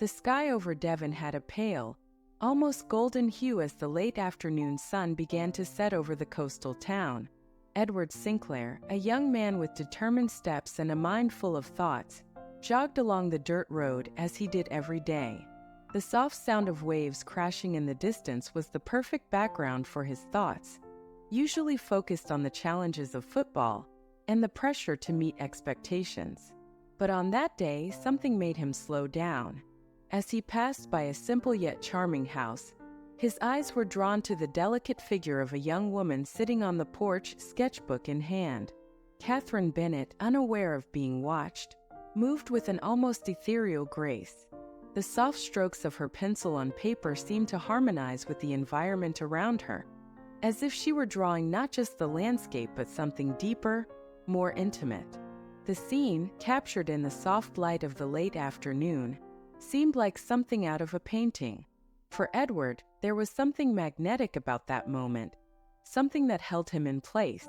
The sky over Devon had a pale, almost golden hue as the late afternoon sun began to set over the coastal town. Edward Sinclair, a young man with determined steps and a mind full of thoughts, jogged along the dirt road as he did every day. The soft sound of waves crashing in the distance was the perfect background for his thoughts, usually focused on the challenges of football and the pressure to meet expectations. But on that day, something made him slow down. As he passed by a simple yet charming house, his eyes were drawn to the delicate figure of a young woman sitting on the porch, sketchbook in hand. Catherine Bennett, unaware of being watched, moved with an almost ethereal grace. The soft strokes of her pencil on paper seemed to harmonize with the environment around her, as if she were drawing not just the landscape but something deeper, more intimate. The scene, captured in the soft light of the late afternoon, seemed like something out of a painting. For Edward, there was something magnetic about that moment, something that held him in place.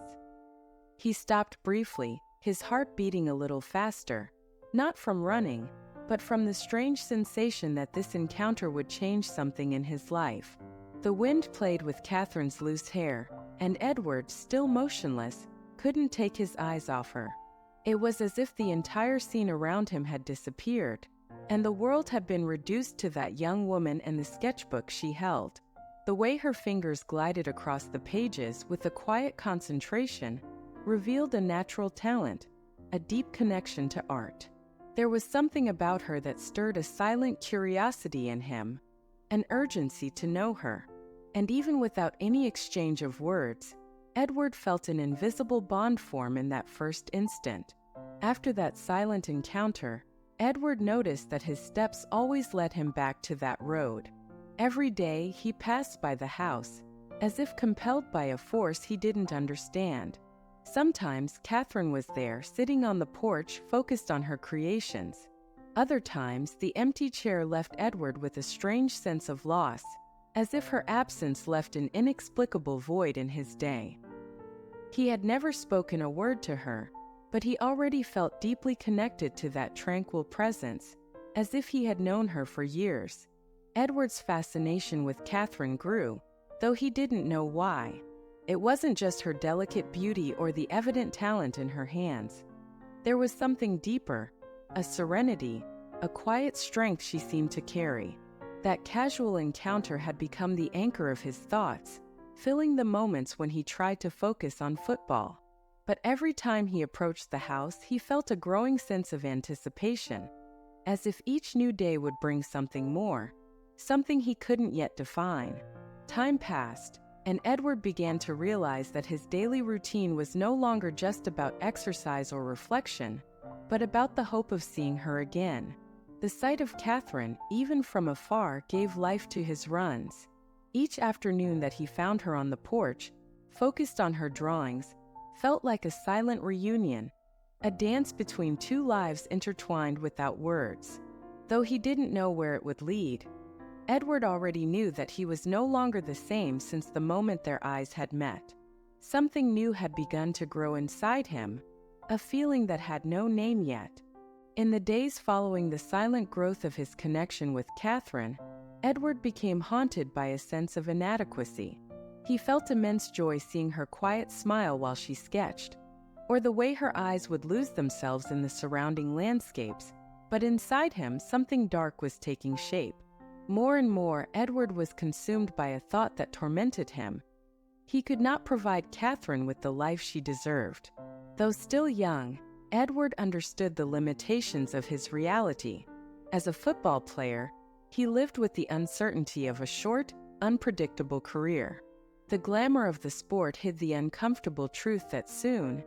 He stopped briefly, his heart beating a little faster, not from running, but from the strange sensation that this encounter would change something in his life. The wind played with Catherine's loose hair, and Edward, still motionless, couldn't take his eyes off her. It was as if the entire scene around him had disappeared, and the world had been reduced to that young woman and the sketchbook she held. The way her fingers glided across the pages with a quiet concentration revealed a natural talent, a deep connection to art. There was something about her that stirred a silent curiosity in him, an urgency to know her. And even without any exchange of words, Edward felt an invisible bond form in that first instant. After that silent encounter, Edward noticed that his steps always led him back to that road. Every day he passed by the house, as if compelled by a force he didn't understand. Sometimes Catherine was there, sitting on the porch, focused on her creations. Other times, the empty chair left Edward with a strange sense of loss, as if her absence left an inexplicable void in his day. He had never spoken a word to her, but he already felt deeply connected to that tranquil presence, as if he had known her for years. Edward's fascination with Catherine grew, though he didn't know why. It wasn't just her delicate beauty or the evident talent in her hands. There was something deeper, a serenity, a quiet strength she seemed to carry. That casual encounter had become the anchor of his thoughts, filling the moments when he tried to focus on football. But every time he approached the house, he felt a growing sense of anticipation, as if each new day would bring something more, something he couldn't yet define. Time passed, and Edward began to realize that his daily routine was no longer just about exercise or reflection, but about the hope of seeing her again. The sight of Catherine, even from afar, gave life to his runs. Each afternoon that he found her on the porch, focused on her drawings, felt like a silent reunion, a dance between two lives intertwined without words. Though he didn't know where it would lead, Edward already knew that he was no longer the same since the moment their eyes had met. Something new had begun to grow inside him, a feeling that had no name yet. In the days following the silent growth of his connection with Catherine, Edward became haunted by a sense of inadequacy. He felt immense joy seeing her quiet smile while she sketched, or the way her eyes would lose themselves in the surrounding landscapes, but inside him something dark was taking shape. More and more, Edward was consumed by a thought that tormented him. He could not provide Catherine with the life she deserved. Though still young, Edward understood the limitations of his reality. As a football player, he lived with the uncertainty of a short, unpredictable career. The glamour of the sport hid the uncomfortable truth that soon,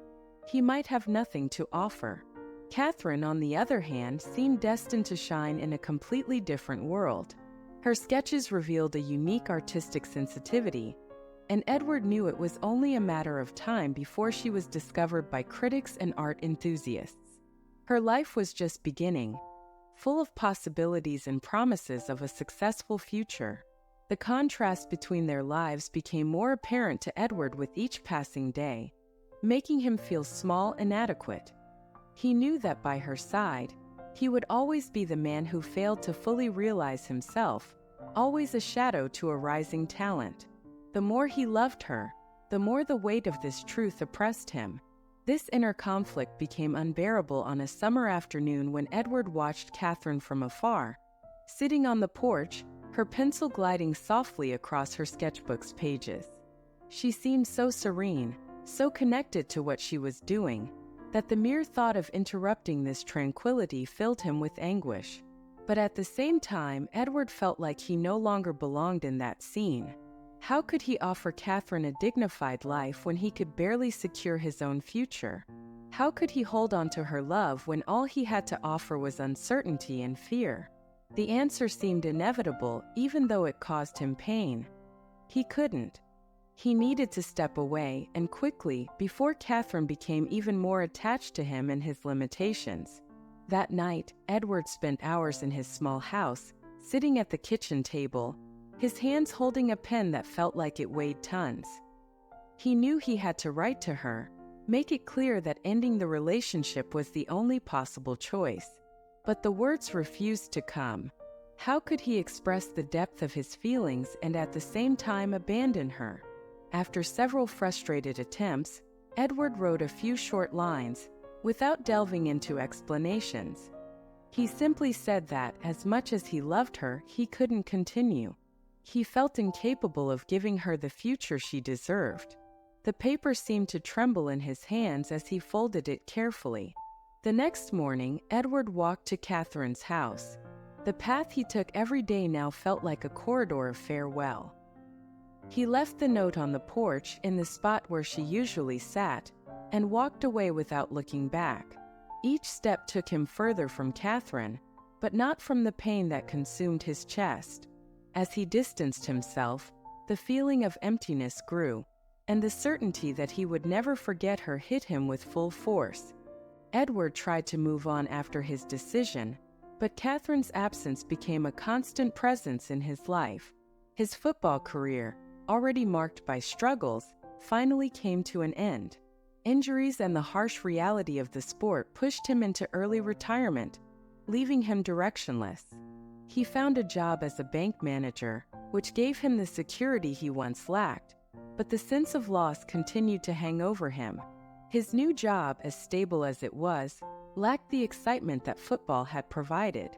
he might have nothing to offer. Catherine, on the other hand, seemed destined to shine in a completely different world. Her sketches revealed a unique artistic sensitivity, and Edward knew it was only a matter of time before she was discovered by critics and art enthusiasts. Her life was just beginning, full of possibilities and promises of a successful future. The contrast between their lives became more apparent to Edward with each passing day, making him feel small and inadequate. He knew that by her side, He would always be the man who failed to fully realize himself, always a shadow to a rising talent. The more he loved her, the more the weight of this truth oppressed him. This inner conflict became unbearable on a summer afternoon when Edward watched Catherine from afar, sitting on the porch, her pencil gliding softly across her sketchbook's pages. She seemed so serene, so connected to what she was doing, that the mere thought of interrupting this tranquility filled him with anguish. But at the same time, Edward felt like he no longer belonged in that scene. How could he offer Catherine a dignified life when he could barely secure his own future? How could he hold on to her love when all he had to offer was uncertainty and fear? The answer seemed inevitable, even though it caused him pain. He couldn't. He needed to step away, and quickly, before Catherine became even more attached to him and his limitations. That night, Edward spent hours in his small house, sitting at the kitchen table, his hands holding a pen that felt like it weighed tons. He knew he had to write to her, make it clear that ending the relationship was the only possible choice. But the words refused to come. How could he express the depth of his feelings and at the same time abandon her? After several frustrated attempts, Edward wrote a few short lines, without delving into explanations. He simply said that, as much as he loved her, he couldn't continue. He felt incapable of giving her the future she deserved. The paper seemed to tremble in his hands as he folded it carefully. The next morning, Edward walked to Catherine's house. The path he took every day now felt like a corridor of farewell. He left the note on the porch in the spot where she usually sat, and walked away without looking back. Each step took him further from Catherine, but not from the pain that consumed his chest. As he distanced himself, the feeling of emptiness grew, and the certainty that he would never forget her hit him with full force. Edward tried to move on after his decision, but Catherine's absence became a constant presence in his life. His football career, already marked by struggles, finally came to an end. Injuries and the harsh reality of the sport pushed him into early retirement, leaving him directionless. He found a job as a bank manager, which gave him the security he once lacked, but the sense of loss continued to hang over him. His new job, as stable as it was, lacked the excitement that football had provided.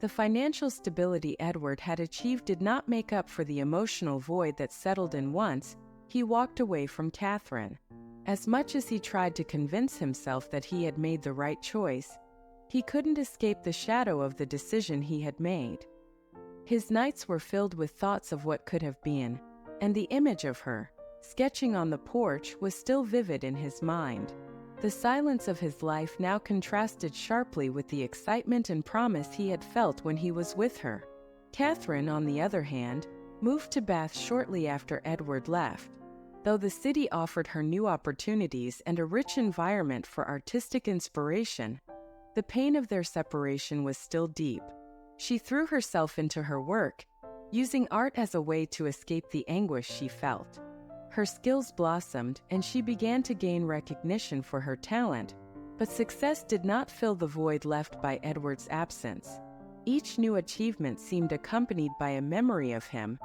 The financial stability Edward had achieved did not make up for the emotional void that settled in once he walked away from Catherine. As much as he tried to convince himself that he had made the right choice, he couldn't escape the shadow of the decision he had made. His nights were filled with thoughts of what could have been, and the image of her, sketching on the porch, was still vivid in his mind. The silence of his life now contrasted sharply with the excitement and promise he had felt when he was with her. Catherine, on the other hand, moved to Bath shortly after Edward left. Though the city offered her new opportunities and a rich environment for artistic inspiration, the pain of their separation was still deep. She threw herself into her work, using art as a way to escape the anguish she felt. Her skills blossomed, and she began to gain recognition for her talent, but success did not fill the void left by Edward's absence. Each new achievement seemed accompanied by a memory of him,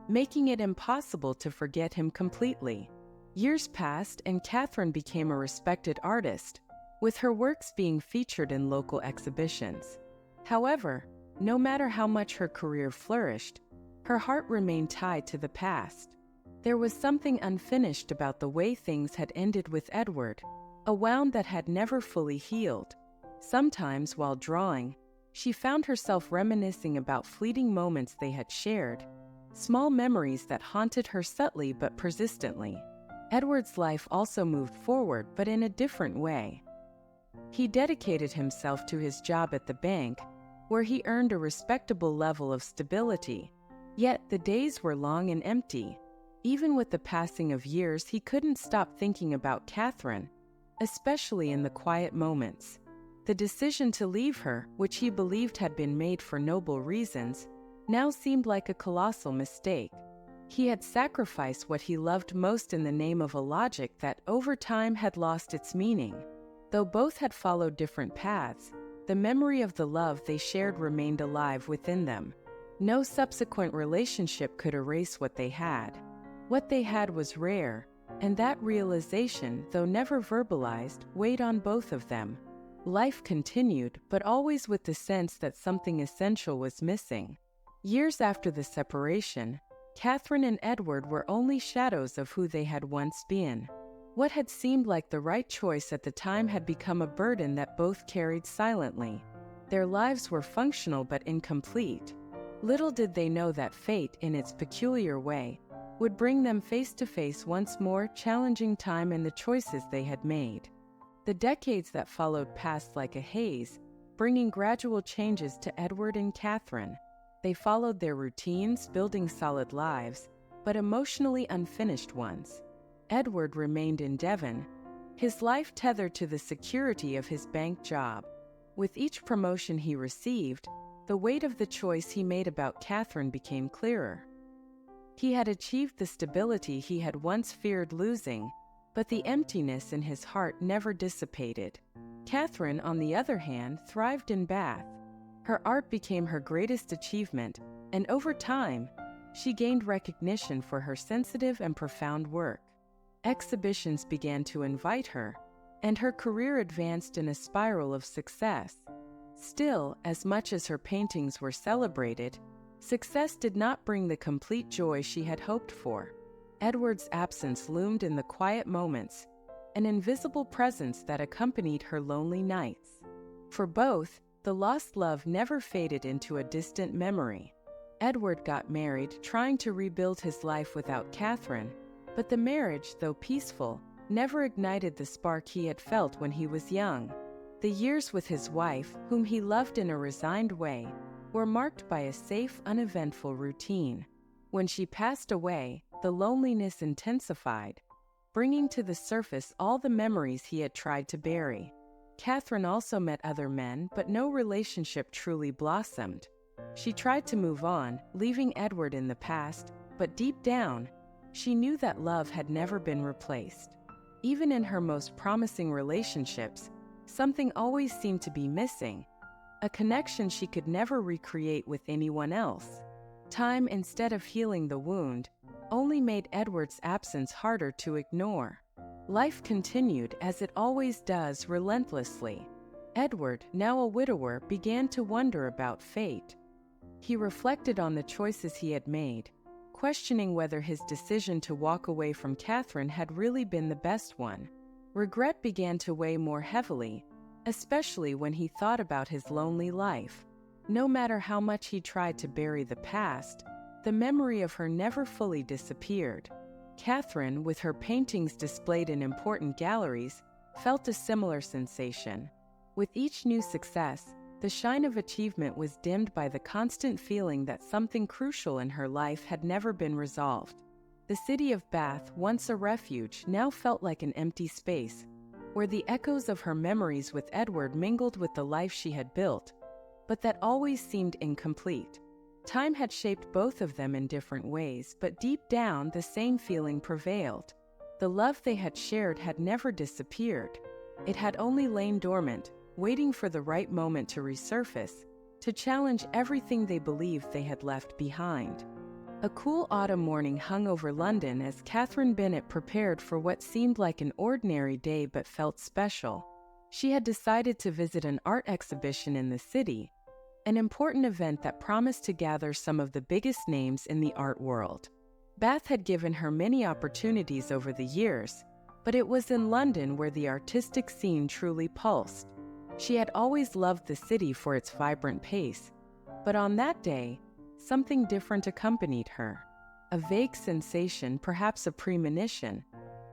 making it impossible to forget him completely. Years passed, and Catherine became a respected artist, with her works being featured in local exhibitions. However, no matter how much her career flourished, her heart remained tied to the past. There was something unfinished about the way things had ended with Edward, a wound that had never fully healed. Sometimes, while drawing, she found herself reminiscing about fleeting moments they had shared, small memories that haunted her subtly but persistently. Edward's life also moved forward, but in a different way. He dedicated himself to his job at the bank, where he earned a respectable level of stability. Yet the days were long and empty. Even with the passing of years, he couldn't stop thinking about Catherine, especially in the quiet moments. The decision to leave her, which he believed had been made for noble reasons, now seemed like a colossal mistake. He had sacrificed what he loved most in the name of a logic that over time had lost its meaning. Though both had followed different paths, the memory of the love they shared remained alive within them. No subsequent relationship could erase what they had. What they had was rare, and that realization, though never verbalized, weighed on both of them. Life continued, but always with the sense that something essential was missing. Years after the separation, Catherine and Edward were only shadows of who they had once been. What had seemed like the right choice at the time had become a burden that both carried silently. Their lives were functional but incomplete. Little did they know that fate, in its peculiar way, would bring them face to face once more, challenging time and the choices they had made. The decades that followed passed like a haze, bringing gradual changes to Edward and Catherine. They followed their routines, building solid lives, but emotionally unfinished ones. Edward remained in Devon, his life tethered to the security of his bank job. With each promotion he received, the weight of the choice he made about Catherine became clearer. He had achieved the stability he had once feared losing, but the emptiness in his heart never dissipated. Catherine, on the other hand, thrived in Bath. Her art became her greatest achievement, and over time, she gained recognition for her sensitive and profound work. Exhibitions began to invite her, and her career advanced in a spiral of success. Still, as much as her paintings were celebrated, success did not bring the complete joy she had hoped for. Edward's absence loomed in the quiet moments, an invisible presence that accompanied her lonely nights. For both, the lost love never faded into a distant memory. Edward got married, trying to rebuild his life without Catherine, but the marriage, though peaceful, never ignited the spark he had felt when he was young. The years with his wife, whom he loved in a resigned way, were marked by a safe, uneventful routine. When she passed away, the loneliness intensified, bringing to the surface all the memories he had tried to bury. Catherine also met other men, but no relationship truly blossomed. She tried to move on, leaving Edward in the past, but deep down, she knew that love had never been replaced. Even in her most promising relationships, something always seemed to be missing, a connection she could never recreate with anyone else. Time, instead of healing the wound, only made Edward's absence harder to ignore. Life continued, as it always does, relentlessly. Edward, now a widower, began to wonder about fate. He reflected on the choices he had made, questioning whether his decision to walk away from Catherine had really been the best one. Regret began to weigh more heavily, especially when he thought about his lonely life. No matter how much he tried to bury the past, the memory of her never fully disappeared. Catherine, with her paintings displayed in important galleries, felt a similar sensation. With each new success, the shine of achievement was dimmed by the constant feeling that something crucial in her life had never been resolved. The city of Bath, once a refuge, now felt like an empty space, where the echoes of her memories with Edward mingled with the life she had built, but that always seemed incomplete. Time had shaped both of them in different ways, but deep down the same feeling prevailed. The love they had shared had never disappeared. It had only lain dormant, waiting for the right moment to resurface, to challenge everything they believed they had left behind. A cool autumn morning hung over London as Catherine Bennett prepared for what seemed like an ordinary day but felt special. She had decided to visit an art exhibition in the city, an important event that promised to gather some of the biggest names in the art world. Bath had given her many opportunities over the years, but it was in London where the artistic scene truly pulsed. She had always loved the city for its vibrant pace, but on that day, something different accompanied her. A vague sensation, perhaps a premonition,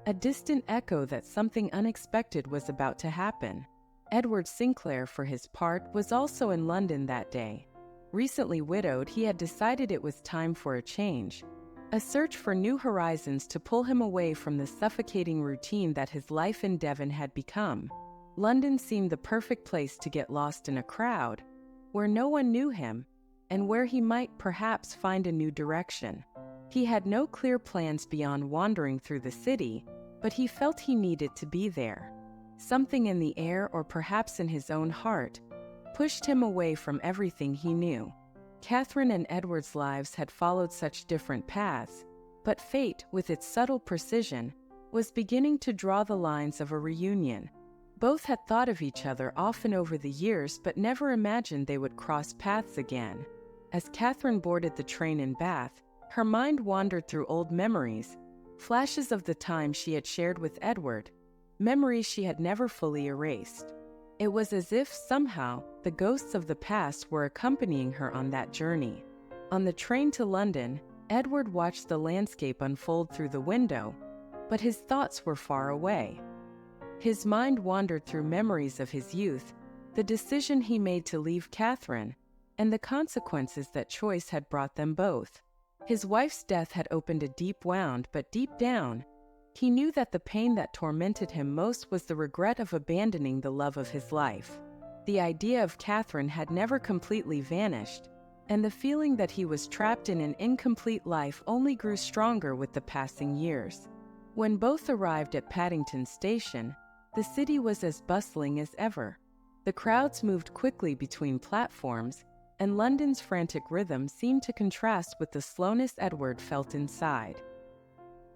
a distant echo that something unexpected was about to happen. Edward Sinclair, for his part, was also in London that day. Recently widowed, he had decided it was time for a change, a search for new horizons to pull him away from the suffocating routine that his life in Devon had become. London seemed the perfect place to get lost in a crowd, where no one knew him, and where he might perhaps find a new direction. He had no clear plans beyond wandering through the city, but he felt he needed to be there. Something in the air, or perhaps in his own heart, pushed him away from everything he knew. Catherine and Edward's lives had followed such different paths, but fate, with its subtle precision, was beginning to draw the lines of a reunion. Both had thought of each other often over the years but never imagined they would cross paths again. As Catherine boarded the train in Bath, her mind wandered through old memories, flashes of the time she had shared with Edward, memories she had never fully erased. It was as if, somehow, the ghosts of the past were accompanying her on that journey. On the train to London, Edward watched the landscape unfold through the window, but his thoughts were far away. His mind wandered through memories of his youth, the decision he made to leave Catherine, and the consequences that choice had brought them both. His wife's death had opened a deep wound, but deep down, he knew that the pain that tormented him most was the regret of abandoning the love of his life. The idea of Catherine had never completely vanished, and the feeling that he was trapped in an incomplete life only grew stronger with the passing years. When both arrived at Paddington Station, the city was as bustling as ever. The crowds moved quickly between platforms, and London's frantic rhythm seemed to contrast with the slowness Edward felt inside.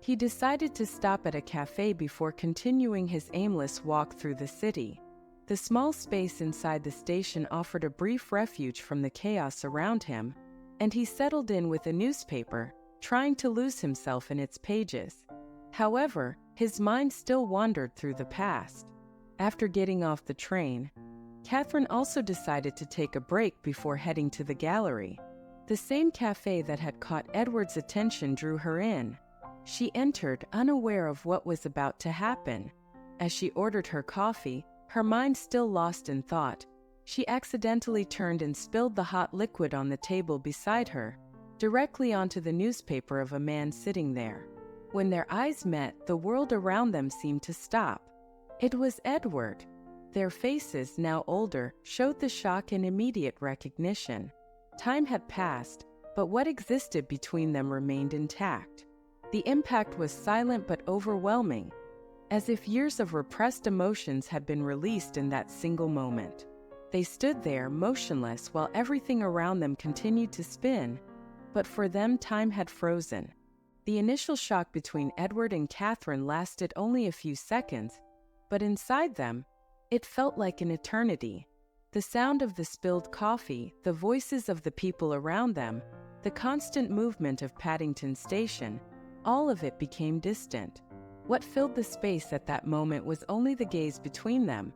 He decided to stop at a cafe before continuing his aimless walk through the city. The small space inside the station offered a brief refuge from the chaos around him, and he settled in with a newspaper, trying to lose himself in its pages. However, his mind still wandered through the past. After getting off the train, Catherine also decided to take a break before heading to the gallery. The same cafe that had caught Edward's attention drew her in. She entered, unaware of what was about to happen. As she ordered her coffee, her mind still lost in thought, she accidentally turned and spilled the hot liquid on the table beside her, directly onto the newspaper of a man sitting there. When their eyes met, the world around them seemed to stop. It was Edward. Their faces, now older, showed the shock and immediate recognition. Time had passed, but what existed between them remained intact. The impact was silent but overwhelming, as if years of repressed emotions had been released in that single moment. They stood there, motionless, while everything around them continued to spin, but for them time had frozen. The initial shock between Edward and Catherine lasted only a few seconds, but inside them, it felt like an eternity. The sound of the spilled coffee, the voices of the people around them, the constant movement of Paddington Station, all of it became distant. What filled the space at that moment was only the gaze between them,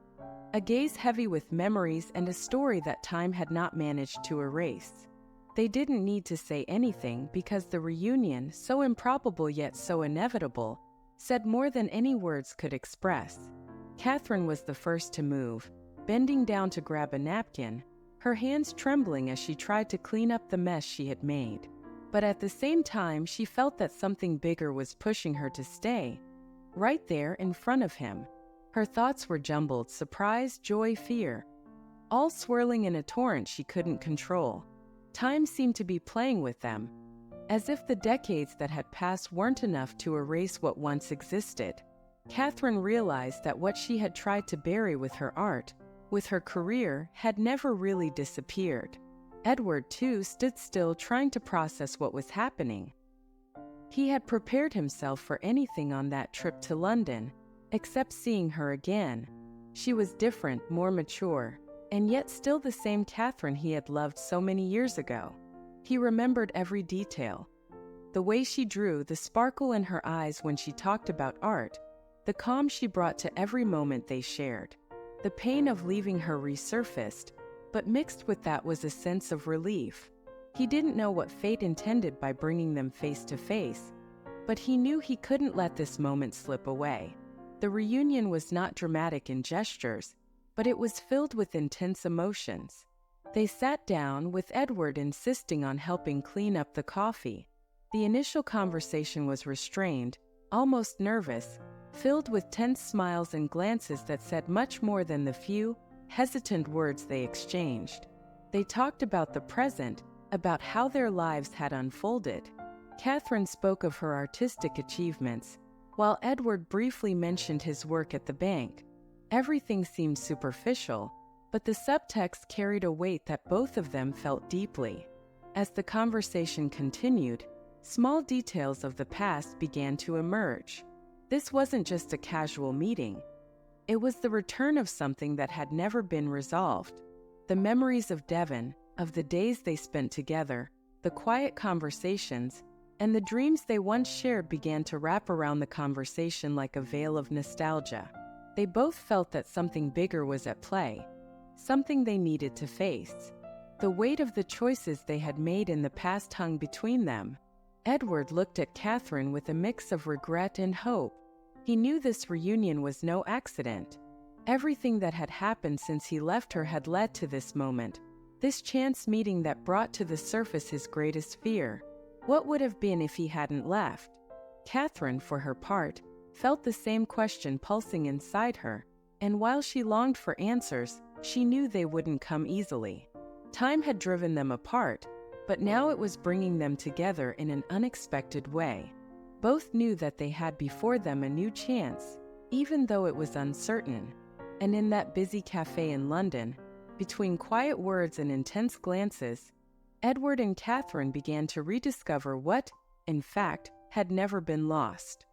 a gaze heavy with memories and a story that time had not managed to erase. They didn't need to say anything because the reunion, so improbable yet so inevitable, said more than any words could express. Catherine was the first to move, bending down to grab a napkin, her hands trembling as she tried to clean up the mess she had made. But at the same time, she felt that something bigger was pushing her to stay, right there in front of him. Her thoughts were jumbled, surprise, joy, fear, all swirling in a torrent she couldn't control. Time seemed to be playing with them, as if the decades that had passed weren't enough to erase what once existed. Catherine realized that what she had tried to bury with her art, with her career, had never really disappeared. Edward, too, stood still, trying to process what was happening. He had prepared himself for anything on that trip to London, except seeing her again. She was different, more mature, and yet still the same Catherine he had loved so many years ago. He remembered every detail. The way she drew, the sparkle in her eyes when she talked about art, the calm she brought to every moment they shared. The pain of leaving her resurfaced, but mixed with that was a sense of relief. He didn't know what fate intended by bringing them face to face, but he knew he couldn't let this moment slip away. The reunion was not dramatic in gestures, but it was filled with intense emotions. They sat down, with Edward insisting on helping clean up the coffee. The initial conversation was restrained, almost nervous, filled with tense smiles and glances that said much more than the few, hesitant words they exchanged. They talked about the present, about how their lives had unfolded. Catherine spoke of her artistic achievements, while Edward briefly mentioned his work at the bank. Everything seemed superficial, but the subtext carried a weight that both of them felt deeply. As the conversation continued, small details of the past began to emerge. This wasn't just a casual meeting. It was the return of something that had never been resolved. The memories of Devon, of the days they spent together, the quiet conversations, and the dreams they once shared began to wrap around the conversation like a veil of nostalgia. They both felt that something bigger was at play, something they needed to face. The weight of the choices they had made in the past hung between them. Edward looked at Catherine with a mix of regret and hope. He knew this reunion was no accident. Everything that had happened since he left her had led to this moment, this chance meeting that brought to the surface his greatest fear. What would have been if he hadn't left? Catherine, for her part, felt the same question pulsing inside her, and while she longed for answers, she knew they wouldn't come easily. Time had driven them apart, but now it was bringing them together in an unexpected way. Both knew that they had before them a new chance, even though it was uncertain. And in that busy cafe in London, between quiet words and intense glances, Edward and Catherine began to rediscover what, in fact, had never been lost.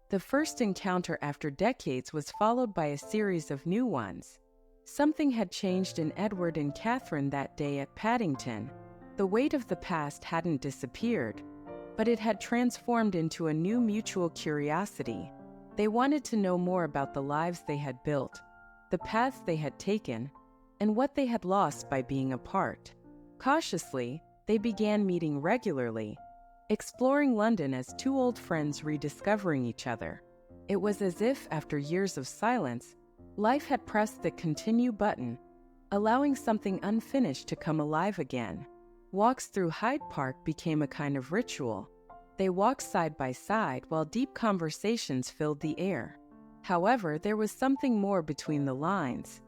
The first encounter after decades was followed by a series of new ones. Something had changed in Edward and Catherine that day at Paddington. The weight of the past hadn't disappeared, but it had transformed into a new mutual curiosity. They wanted to know more about the lives they had built, the paths they had taken, and what they had lost by being apart. Cautiously, they began meeting regularly, exploring London as two old friends rediscovering each other. It was as if, after years of silence, life had pressed the continue button, allowing something unfinished to come alive again. Walks through Hyde Park became a kind of ritual. They walked side by side while deep conversations filled the air. However, there was something more between the lines: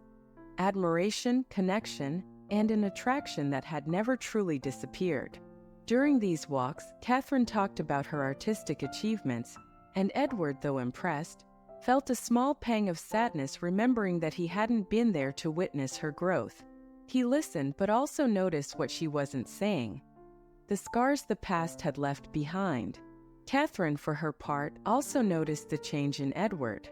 admiration, connection, and an attraction that had never truly disappeared. During these walks, Catherine talked about her artistic achievements, and Edward, though impressed, felt a small pang of sadness remembering that he hadn't been there to witness her growth. He listened but also noticed what she wasn't saying: the scars the past had left behind. Catherine, for her part, also noticed the change in Edward.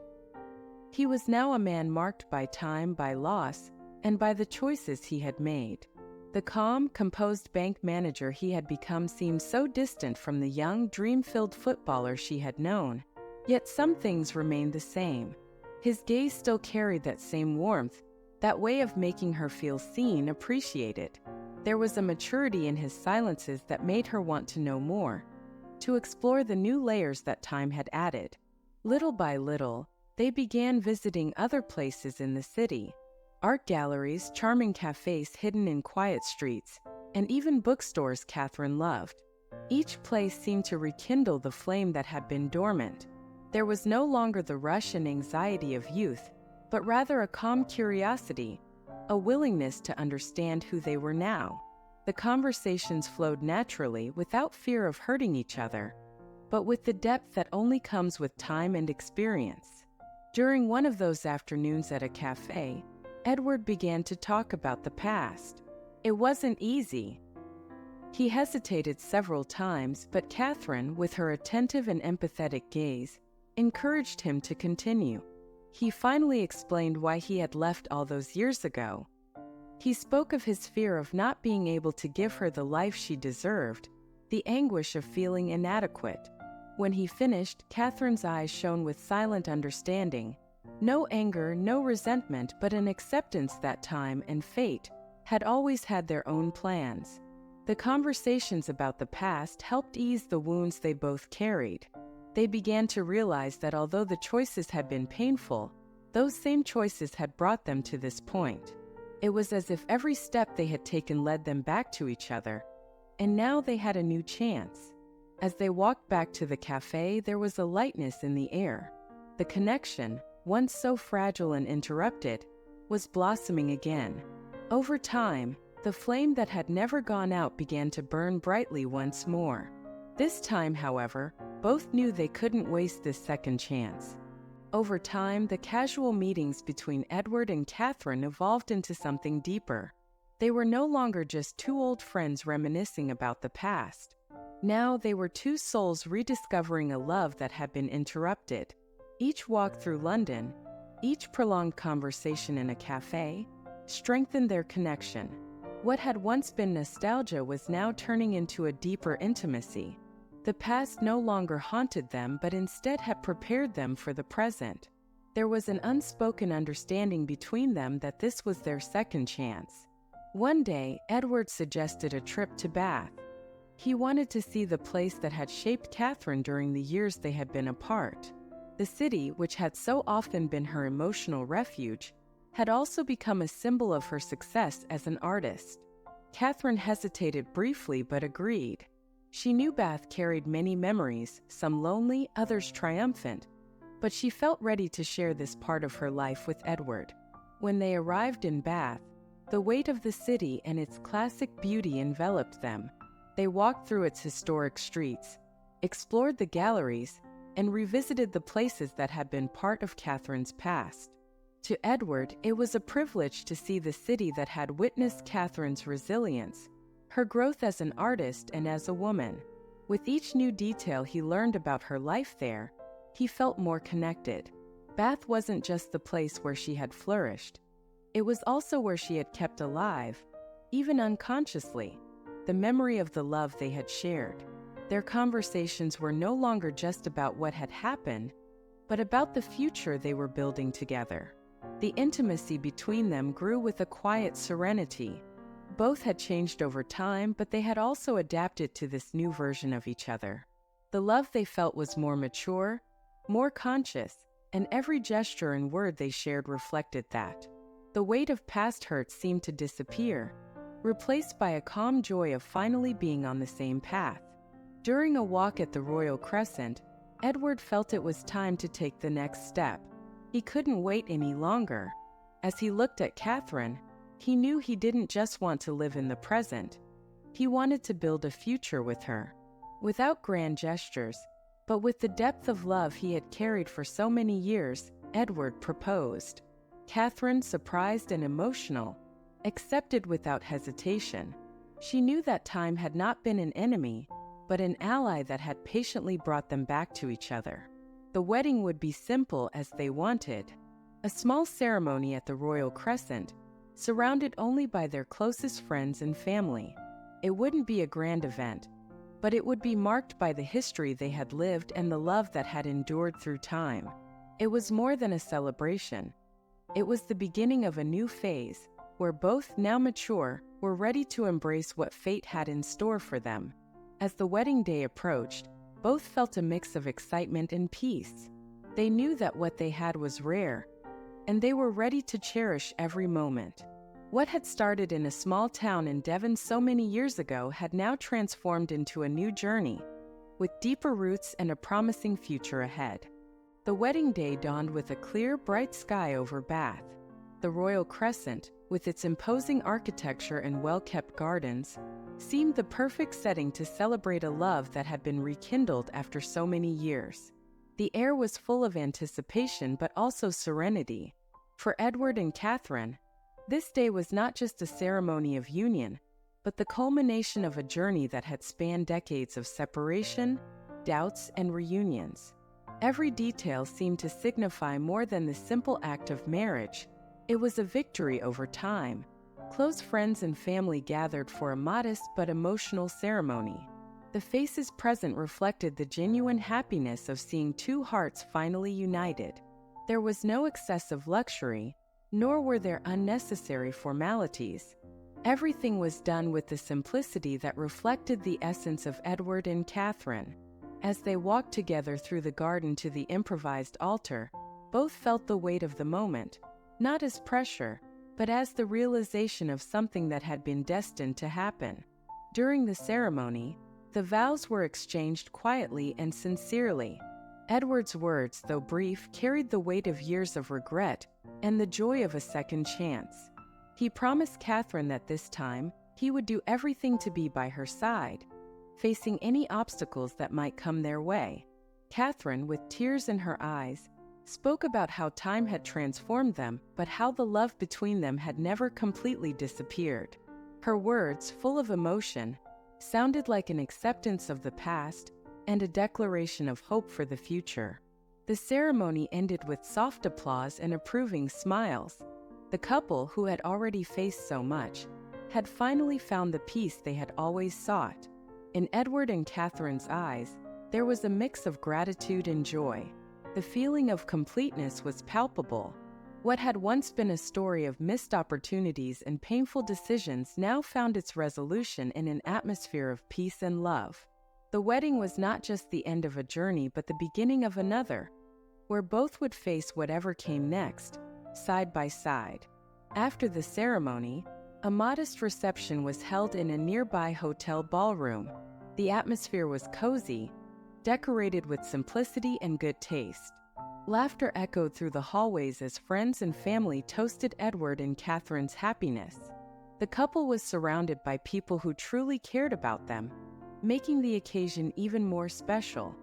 He was now a man marked by time, by loss, and by the choices he had made. The calm, composed bank manager he had become seemed so distant from the young, dream-filled footballer she had known. Yet some things remained the same. His gaze still carried that same warmth, that way of making her feel seen, appreciated. There was a maturity in his silences that made her want to know more, to explore the new layers that time had added. Little by little, they began visiting other places in the city: art galleries, charming cafes hidden in quiet streets, and even bookstores Catherine loved. Each place seemed to rekindle the flame that had been dormant. There was no longer the rush and anxiety of youth, but rather a calm curiosity, a willingness to understand who they were now. The conversations flowed naturally, without fear of hurting each other, but with the depth that only comes with time and experience. During one of those afternoons at a cafe, Edward began to talk about the past. It wasn't easy. He hesitated several times, but Catherine, with her attentive and empathetic gaze, encouraged him to continue. He finally explained why he had left all those years ago. He spoke of his fear of not being able to give her the life she deserved, the anguish of feeling inadequate. When he finished, Catherine's eyes shone with silent understanding. No anger, no resentment, but an acceptance that time and fate had always had their own plans. The conversations about the past helped ease the wounds they both carried. They began to realize that although the choices had been painful, those same choices had brought them to this point. It was as if every step they had taken led them back to each other, and now they had a new chance. As they walked back to the cafe, there was a lightness in the air. The connection, once so fragile and interrupted, was blossoming again. Over time, the flame that had never gone out began to burn brightly once more. This time, however, both knew they couldn't waste this second chance. Over time, the casual meetings between Edward and Catherine evolved into something deeper. They were no longer just two old friends reminiscing about the past. Now they were two souls rediscovering a love that had been interrupted. Each walk through London, each prolonged conversation in a cafe, strengthened their connection. What had once been nostalgia was now turning into a deeper intimacy. The past no longer haunted them, but instead had prepared them for the present. There was an unspoken understanding between them that this was their second chance. One day, Edward suggested a trip to Bath. He wanted to see the place that had shaped Catherine during the years they had been apart. The city, which had so often been her emotional refuge, had also become a symbol of her success as an artist. Catherine hesitated briefly but agreed. She knew Bath carried many memories, some lonely, others triumphant, but she felt ready to share this part of her life with Edward. When they arrived in Bath, the weight of the city and its classic beauty enveloped them. They walked through its historic streets, explored the galleries, and revisited the places that had been part of Catherine's past. To Edward, it was a privilege to see the city that had witnessed Catherine's resilience, her growth as an artist and as a woman. With each new detail he learned about her life there, he felt more connected. Bath wasn't just the place where she had flourished. It was also where she had kept alive, even unconsciously, the memory of the love they had shared. Their conversations were no longer just about what had happened, but about the future they were building together. The intimacy between them grew with a quiet serenity. Both had changed over time, but they had also adapted to this new version of each other. The love they felt was more mature, more conscious, and every gesture and word they shared reflected that. The weight of past hurts seemed to disappear, replaced by a calm joy of finally being on the same path. During a walk at the Royal Crescent, Edward felt it was time to take the next step. He couldn't wait any longer. As he looked at Catherine, he knew he didn't just want to live in the present. He wanted to build a future with her. Without grand gestures, but with the depth of love he had carried for so many years, Edward proposed. Catherine, surprised and emotional, accepted without hesitation. She knew that time had not been an enemy, but an ally that had patiently brought them back to each other. The wedding would be simple as they wanted. A small ceremony at the Royal Crescent, surrounded only by their closest friends and family. It wouldn't be a grand event, but it would be marked by the history they had lived and the love that had endured through time. It was more than a celebration. It was the beginning of a new phase, where both, now mature, were ready to embrace what fate had in store for them. As the wedding day approached, both felt a mix of excitement and peace. They knew that what they had was rare, and they were ready to cherish every moment. What had started in a small town in Devon so many years ago had now transformed into a new journey, with deeper roots and a promising future ahead. The wedding day dawned with a clear, bright sky over Bath. The Royal Crescent, with its imposing architecture and well-kept gardens, seemed the perfect setting to celebrate a love that had been rekindled after so many years. The air was full of anticipation but also serenity. For Edward and Catherine, this day was not just a ceremony of union, but the culmination of a journey that had spanned decades of separation, doubts, and reunions. Every detail seemed to signify more than the simple act of marriage. It was a victory over time. Close friends and family gathered for a modest but emotional ceremony. The faces present reflected the genuine happiness of seeing two hearts finally united. There was no excessive luxury, nor were there unnecessary formalities. Everything was done with the simplicity that reflected the essence of Edward and Catherine. As they walked together through the garden to the improvised altar, both felt the weight of the moment, not as pressure, but as the realization of something that had been destined to happen. During the ceremony, the vows were exchanged quietly and sincerely. Edward's words, though brief, carried the weight of years of regret and the joy of a second chance. He promised Catherine that this time, he would do everything to be by her side, facing any obstacles that might come their way. Catherine, with tears in her eyes, spoke about how time had transformed them, but how the love between them had never completely disappeared. Her words, full of emotion, sounded like an acceptance of the past and a declaration of hope for the future. The ceremony ended with soft applause and approving smiles. The couple, who had already faced so much, had finally found the peace they had always sought. In Edward and Catherine's eyes, there was a mix of gratitude and joy. The feeling of completeness was palpable. What had once been a story of missed opportunities and painful decisions now found its resolution in an atmosphere of peace and love. The wedding was not just the end of a journey but the beginning of another, where both would face whatever came next, side by side. After the ceremony, a modest reception was held in a nearby hotel ballroom. The atmosphere was cozy, decorated with simplicity and good taste. Laughter echoed through the hallways as friends and family toasted Edward and Catherine's happiness. The couple was surrounded by people who truly cared about them, making the occasion even more special.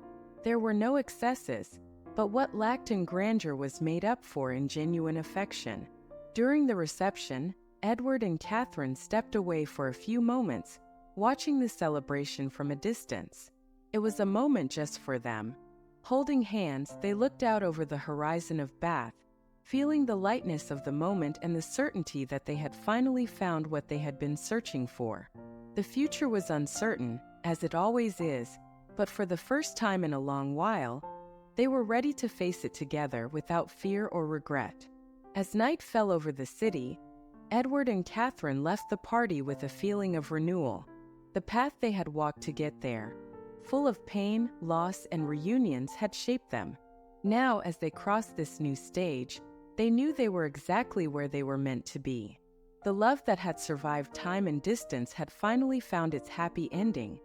There were no excesses, but what lacked in grandeur was made up for in genuine affection. During the reception, Edward and Catherine stepped away for a few moments, watching the celebration from a distance. It was a moment just for them. Holding hands, they looked out over the horizon of Bath, feeling the lightness of the moment and the certainty that they had finally found what they had been searching for. The future was uncertain, as it always is, but for the first time in a long while, they were ready to face it together without fear or regret. As night fell over the city, Edward and Catherine left the party with a feeling of renewal. The path they had walked to get there, full of pain, loss, and reunions, had shaped them. Now, as they crossed this new stage, they knew they were exactly where they were meant to be. The love that had survived time and distance had finally found its happy ending,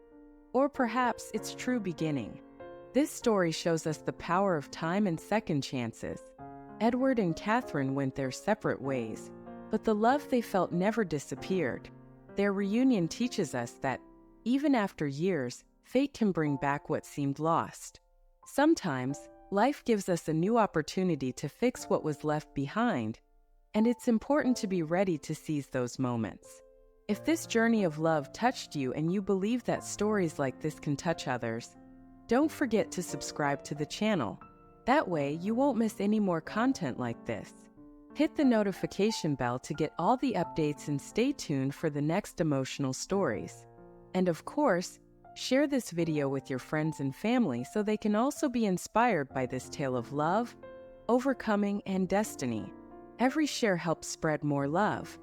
or perhaps its true beginning. This story shows us the power of time and second chances. Edward and Catherine went their separate ways, but the love they felt never disappeared. Their reunion teaches us that, even after years, fate can bring back what seemed lost. Sometimes, life gives us a new opportunity to fix what was left behind, and it's important to be ready to seize those moments. If this journey of love touched you and you believe that stories like this can touch others, don't forget to subscribe to the channel. That way, you won't miss any more content like this. Hit the notification bell to get all the updates and stay tuned for the next emotional stories. And of course, share this video with your friends and family so they can also be inspired by this tale of love, overcoming, and destiny. Every share helps spread more love.